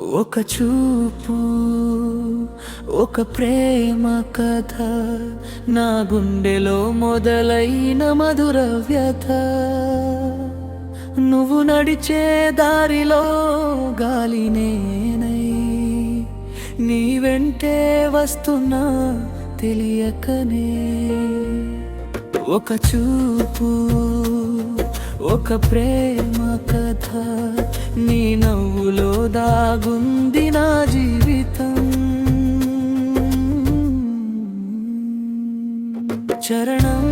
ఒక చూపు ఒక ప్రేమ కథ నా గుండెలో మొదలైన మధుర వ్యథ నువ్వు నడిచే దారిలో గాలి నేనై నీ వెంటే వస్తున్నా తెలియకనే ఒక చూపు ఒక ప్రేమ కథ నీ నవ్వులో దాగుంది నా జీవితం చరణం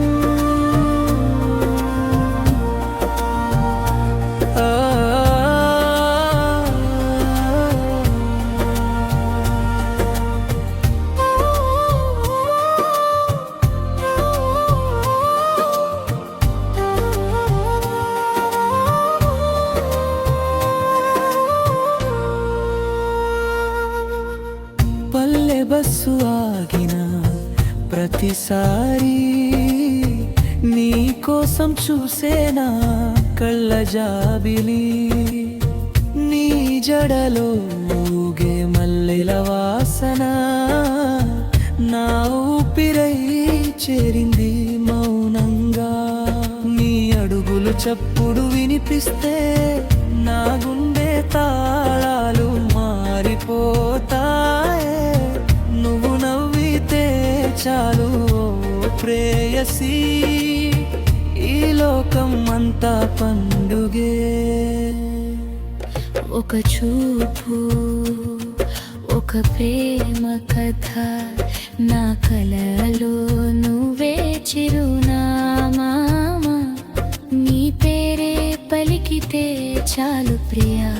పల్లె బస్సు ఆగిన ప్రతిసారి నీ కోసం చూసేనా కళ్ళ జాబిలి నీ జడలో ఊగే మల్లెల వాసన నా ఊపిరై చేరింది మౌనంగా నీ అడుగులు చప్పుడు వినిపిస్తే నా గుండె తాళాలు మారిపోతాయే నువ్వు నవ్వితే చాలు ప్రేయసి ఈ లోకం అంతా పండుగే ఒక చూపు ఒక ప్రేమ కథ నా కలలో నువ్వే చిరునామా నీ పేరే పలికితే చాలు ప్రియా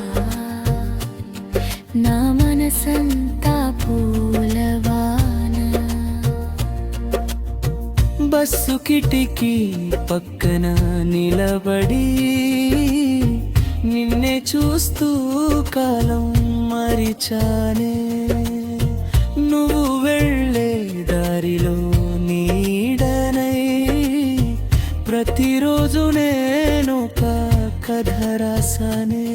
నా మనసంతా పూలవాన బస్సు కిటికీ పక్కన నిలబడి నిన్నే చూస్తూ కాలం మరిచానే నువ్వు వెళ్ళే దారిలో నీడనై ప్రతిరోజు నేను ఒక కథ రాసానే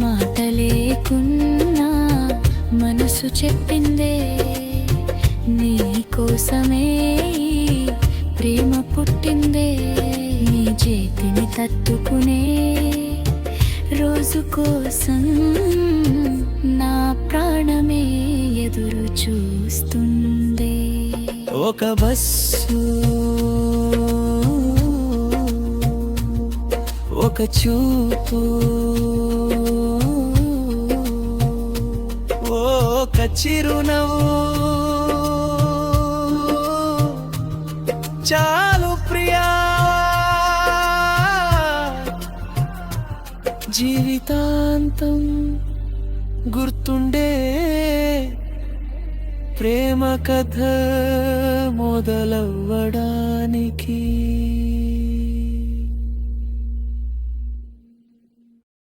మాట లేకున్నా మనసు చెప్పిందే నీ కోసమే ప్రేమ పుట్టిందే నీ చేతిని తట్టుకునే రోజు కోసం నా ప్రాణమే ఎదురు చూస్తుందే ఒక బస్సు ఒక చూపు ఒక చిరునవ్వు చాలు ప్రియా జీవితాంతం గుర్తుండే ప్రేమ కథ మొదలవ్వడానికి